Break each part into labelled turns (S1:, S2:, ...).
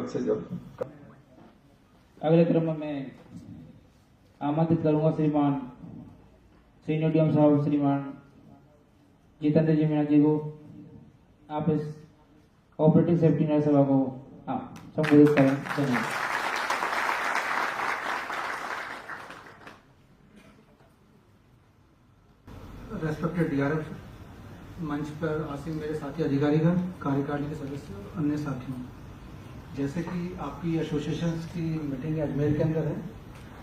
S1: जल्द से जल्द।
S2: अगले क्रम में मैं आमंत्रित करूंगा श्रीमान सीनियर डीएम साहब श्रीमान जितेंद्र जी मीणा जी को। आप इस ऑपरेटिंग सेफ्टी नर्स सभा को संबोधित करें। धन्यवाद।
S3: रेस्पेक्टेड डीआरएफ, मंच पर आसीन मेरे साथी अधिकारीगण, कार्यकारिणी के सदस्य और अन्य साथियों, जैसे कि आपकी एसोसिएशन की मीटिंग अजमेर के अंदर है,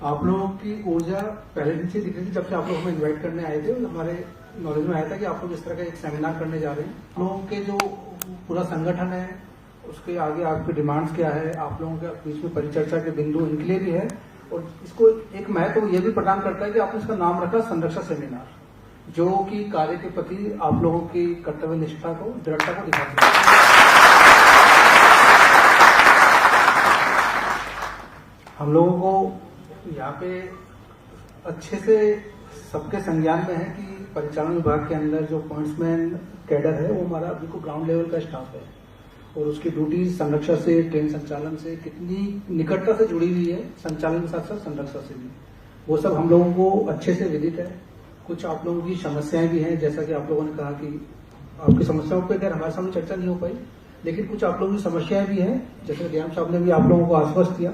S3: आप लोगों की ऊर्जा पहले दिन से दिख रही थी। जब से आप लोग हमें इन्वाइट करने आए थे, हमारे नॉलेज में आया था कि आप लोग इस तरह का एक सेमिनार करने जा रहे हैं। आप लोगों के जो पूरा संगठन है उसके आगे आपकी डिमांड्स क्या है, आप लोगों के बीच में परिचर्चा के बिंदु इनके लिए भी है, और इसको एक महत्व ये भी प्रदान करता है कि आपने इसका नाम रखा संरक्षा सेमिनार, जो कि कार्य के प्रति आप लोगों की कर्तव्य निष्ठा को, दृढ़ता को दिखाता है। हम लोगों को यहाँ पे अच्छे से सबके संज्ञान में है कि परिचालन विभाग के अंदर जो पॉइंट्समैन कैडर है वो हमारा बिल्कुल ग्राउंड लेवल का स्टाफ है, और उसकी ड्यूटी संरक्षा से, ट्रेन संचालन से कितनी निकटता से जुड़ी हुई है, संचालन के साथ साथ संरक्षा से भी, वो सब हम लोगों को अच्छे से विदित है। कुछ आप लोगों की समस्याएं भी हैं, जैसा कि आप लोगों ने कहा कि आपकी समस्याओं पर खैर हमारे सामने चर्चा नहीं हो पाई, लेकिन कुछ आप लोगों की समस्याएं भी हैं, जैसे डीएम साहब ने भी आप लोगों को आश्वस्त किया।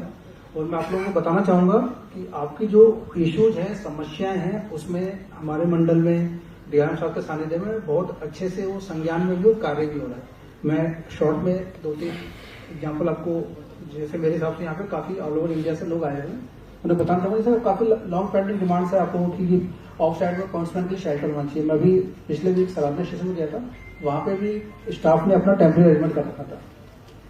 S3: और मैं आप लोगों को बताना चाहूंगा कि आपकी जो इश्यूज हैं, समस्याएं हैं, उसमें हमारे मंडल में डीएम साहब के सानिध्य में बहुत अच्छे से वो संज्ञान में भी और कार्य भी हो रहा है। मैं शॉर्ट में 2-3 एग्जाम्पल आपको, जैसे मेरे हिसाब से यहाँ पे काफी ऑल ओवर इंडिया से लोग आए हुए हैं, उन्हें बताना चाहूंगा। जैसे काफी लॉन्ग पेंडिंग डिमांड्स है आप लोगों की, ऑफ साइड में पॉइंट्समैन के शेल्टर होना चाहिए। मैं भी पिछले वीक सराबना स्टेशन में गया था, वहां पे भी स्टाफ ने अपना टेम्परेरी अरेंजमेंट कर रखा था।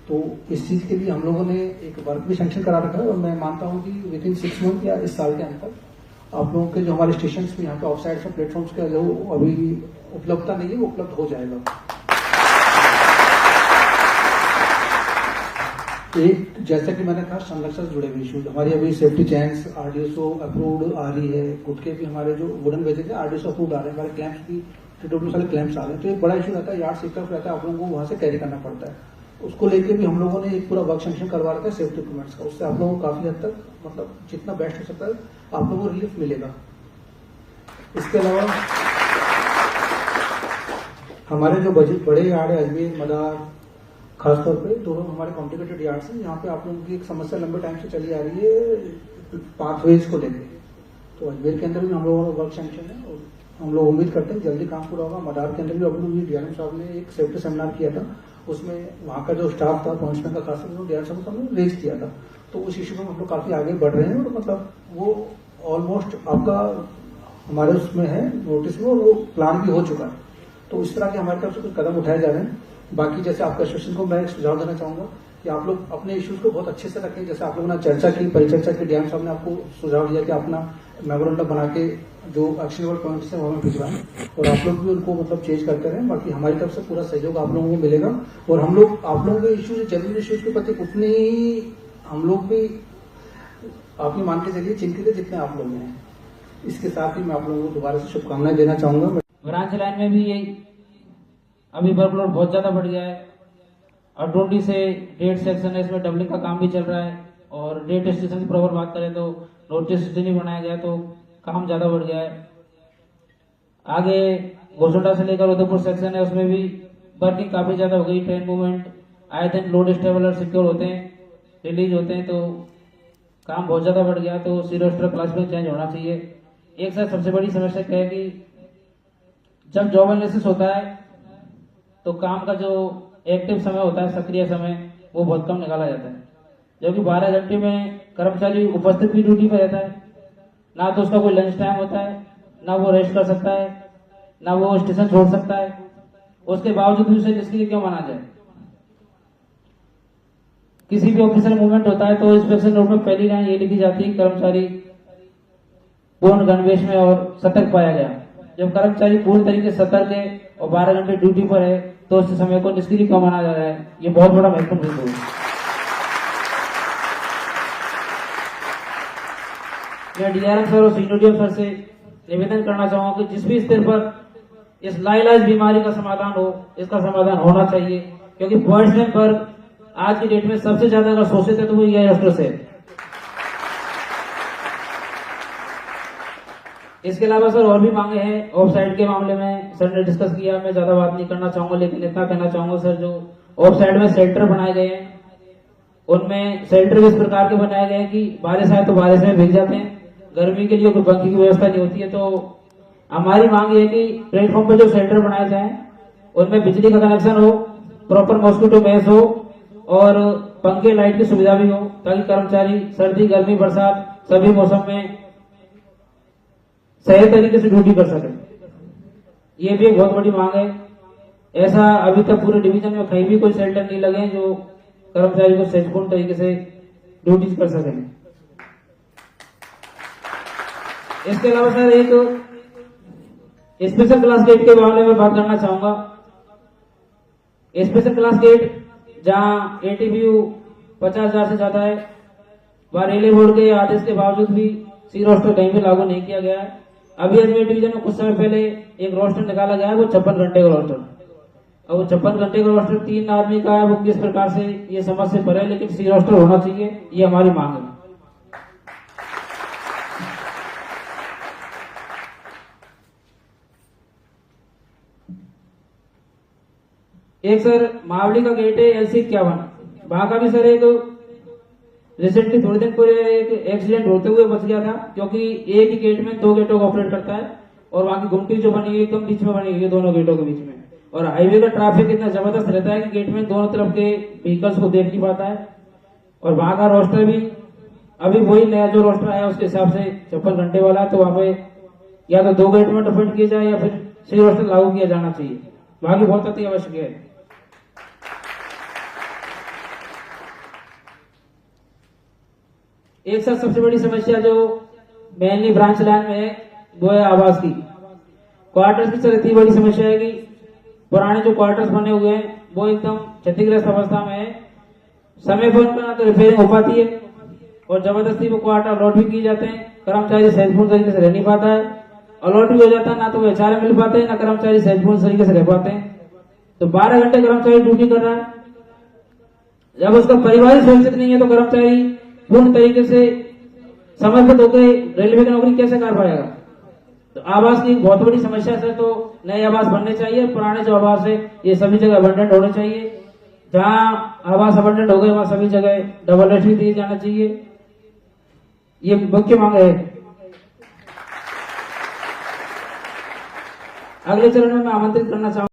S3: तो इस चीज के लिए हम लोगों ने एक वर्क भी सैंक्शन करा रखा है, और मैं मानता हूं कि विद इन 6 मंथ या इस साल के अंत तक आप लोगों के जो हमारे स्टेशन में यहाँ पे ऑफ साइड से प्लेटफॉर्म्स के जो अभी उपलब्धता नहीं है वो उपलब्ध हो जाएगा। एक जैसा कि मैंने कहा, संरक्षण से जुड़े हुए इशूज हमारी अभी सेफ्टी चैन्स आरडीएसओ अप्रूव्ड आ रही है, गुटके भी हमारे जो वुडन बेचेज है आरडीएसओ अप्रूव्ड आ रहे हैं, हमारे क्लैंप्स भी TWS वाले क्लैंप्स आ रहे हैं। तो एक बड़ा इशू रहता है, यार्ड सिक्योर रहता है, आप लोगों को वहां से कैरी करना पड़ता है। उसको लेके भी हम लोगों ने एक पूरा वर्क सैंक्शन करवा रखा है सेफ्टी इक्विपमेंट्स का, उससे आप लोगों को काफी हद तक मतलब जितना बेस्ट हो सकता है आप लोगों को रिलीफ मिलेगा। इसके अलावा हमारे जो बजट बड़े यार्ड है अजमेर, मदार, खासतौर पे दोनों हमारे कॉम्प्लिकेटेड यार्ड्स हैं, यहाँ पे आप लोगों की एक समस्या लंबे टाइम से चली आ रही है पाथवेज को लेकर। तो अजमेर के अंदर भी हम लोगों का वर्क सैंक्शन है और हम लोग उम्मीद करते हैं जल्दी काम पूरा होगा। मदार के अंदर भी अभी डीआरएम साहब ने एक सेफ्टी सेमिनार किया था, उसमें वहां का जो स्टाफ था पॉइंट्समैन का खासकर डीआरएम साहब ने रेज किया था। तो उस इश्यू में हम लोग काफी आगे बढ़ रहे हैं, और मतलब वो ऑलमोस्ट आपका हमारे उसमें है नोटिस में, और वो प्लान भी हो चुका है। तो इस तरह के हमारी तरफ से कुछ कदम उठाए जा रहे हैं। बाकी जैसे आपका एसोसिएशन को मैं एक सुझाव देना चाहूंगा कि आप लोग अपने इश्यूज को बहुत अच्छे से रखें। जैसे आप लोगों ने चर्चा की, परिचर्चा की, डीएम साहब ने आपको सुझाव दिया कि अपना मेमोरेंडम बना के जो एक्शनेबल पॉइंट्स हैं वो हमें भिजवाएं, और आप लोग भी उनको मतलब चेंज करते रहें। बाकी हमारी तरफ से पूरा सहयोग आप लोगों को मिलेगा, और हम लोग आप लोगों के इश्यूज, जनरल इश्यूज के प्रति उतने ही हम लोग भी आप ही मान के चलिए चिंतित है जितने आप लोग हैं। इसके साथ ही मैं आप लोगों को दोबारा से शुभकामनाएं देना चाहूंगा।
S2: ब्रांच लाइन में भी यही अभी वर्कलोड बहुत ज्यादा बढ़ गया है, और 20 से 1.5 सेक्शन है, इसमें डबलिंग का काम भी चल रहा है। और डेट स्टेशन की प्रॉपर बात करें तो नोटिस स्टेशन नहीं बनाया गया, तो काम ज्यादा बढ़ गया है। आगे घोसोटा से लेकर उदयपुर सेक्शन है, उसमें भी वर्किंग काफी ज्यादा हो गई। ट्रेन मूवमेंट आए दिन लोड स्टेबलर सिक्योर होते हैं, रिलीज होते हैं, तो काम बहुत ज्यादा बढ़ गया। तो सी रोस्टर क्लास में चेंज होना चाहिए। एक साथ सबसे बड़ी समस्या क्या है कि जब जॉब एनालिसिस होता है तो काम का जो एक्टिव समय होता है, सक्रिय समय, वो बहुत कम निकाला जाता है। जबकि 12 घंटे में कर्मचारी उपस्थित भी ड्यूटी पर रहता है, ना तो उसका कोई लंच टाइम होता है, ना वो रेस्ट कर सकता है, ना वो स्टेशन छोड़ सकता है। उसके बावजूद भी उसे जिसके लिए क्यों माना जाए। किसी भी ऑफिसर मूवमेंट होता है तो इंस्पेक्शन नोट में पहली लाइन ये लिखी जाती है, कर्मचारी पूर्ण गणवेश में और सतर्क पाया गया। जब कर्मचारी पूर्ण तरीके से सतर्क है और 12 घंटे ड्यूटी पर है, तो उस समय को निष्क्रिय क्यों माना जा रहा है। ये बहुत बड़ा महत्वपूर्ण बिंदु है। मैं डीआरएम सर और सीनियर डीएम सर से निवेदन करना चाहूंगा कि जिस भी स्तर पर इस लाइलाज बीमारी का समाधान हो, इसका समाधान होना चाहिए, क्योंकि पॉइंट्समैन पर आज की डेट में सबसे ज्यादा अगर शोषित है तो वो ये रोस्टर्स है। इसके अलावा सर और भी मांगे हैं। ऑफ साइड के मामले में सर ने डिस्कस किया, मैं ज्यादा बात नहीं करना चाहूंगा, लेकिन इतना कहना चाहूंगा सर, जो ऑफ साइड में शेल्टर बनाए गए हैं उनमें शेल्टर इस प्रकार के बनाए गए हैं कि बारिश आए तो बारिश में भीग जाते हैं, गर्मी के लिए कोई पंखी की व्यवस्था नहीं होती है। तो हमारी मांग ये है कि प्लेटफॉर्म पर जो शेल्टर बनाए जाए उनमें बिजली का कनेक्शन हो, प्रॉपर मॉस्किटो मैच हो और पंखे लाइट की सुविधा भी हो, ताकि कर्मचारी सर्दी गर्मी बरसात सभी मौसम में सही तरीके से ड्यूटी कर सके। ये भी एक बहुत बड़ी मांग है। ऐसा अभी तक पूरे डिवीजन में कहीं भी कोई शेल्टर नहीं लगे हैं जो कर्मचारी को सचपूर्ण तरीके से ड्यूटी कर सके। इसके अलावा सर एक स्पेशल क्लास गेट के बारे में बात करना चाहूंगा। स्पेशल क्लास गेट जहां एटीबीयू 50,000 से ज्यादा है, वहां रेलवे बोर्ड के आदेश के बावजूद भी सी रोस्टर कहीं भी लागू नहीं किया गया है। अभी अजमेर डिवीजन में कुछ समय पहले एक रोस्टर निकाला गया है, वो 56 घंटे का रोस्टर। अब वो 56 घंटे का रोस्टर 3 आदमी का है, वो किस प्रकार से ये समझ से परे, लेकिन सी रोस्टर होना चाहिए, ये हमारी मांग है। एक सर मावली का गेट है LC 51, वहां का भी सर एक रिसेंटली थोड़े दिन पूरे एक एक्सीडेंट होते हुए बच गया था, क्योंकि एक ही गेट में 2 गेटों को ऑपरेट करता है और वहां की गुमटी जो बनी हुई एकदम बीच में बनी हुई है दोनों गेटों के बीच में, और हाईवे का ट्रैफिक इतना जबरदस्त रहता है कि गेट में दोनों तरफ के व्हीकल्स को देख नहीं पाता है। और वहां का रोस्टर भी अभी वही नया जो रोस्टर आया उसके हिसाब से 56 घंटे वाला है, तो वहां पे या तो 2 गेट में डिफेंड किया जाए या फिर सी रोस्टर लागू किया जाना चाहिए। वहां की बहुत अति आवश्यक है। एक साथ सबसे बड़ी समस्या जो मेनली ब्रांच लाइन में है वो है आवास की, क्वार्टर्स की। सर इतनी बड़ी समस्या है कि पुराने जो क्वार्टर्स बने हुए हैं वो एकदम क्षतिग्रस्त अवस्था में है, समय पर उनका ना तो रिपेयरिंग हो पाती है और जबरदस्ती वो क्वार्टर अलॉट भी किए जाते हैं, कर्मचारी सहजपूर्ण तरीके से रह नहीं पाता है। अलॉट भी हो जाता है ना तो वो HRM मिल पाते हैं, ना कर्मचारी सहजपूर्ण तरीके से रह पाते हैं। तो 12 घंटे कर्मचारी ड्यूटी कर रहा है, जब उसका परिवार सुरक्षित नहीं है तो कर्मचारी पूर्ण तरीके से समर्पित होकर रेलवे की नौकरी कैसे कर पाएगा। तो आवास की बहुत बड़ी समस्या है, तो नए आवास बनने चाहिए, पुराने जो आवास है ये सभी जगह अबंडेंट होने चाहिए। जहां आवास अबंडेंट हो गए वहां सभी जगह डबल रेट भी दिए जाना चाहिए, ये मुख्य मांग है। अगले चरण में मैं आमंत्रित करना चाहूंगा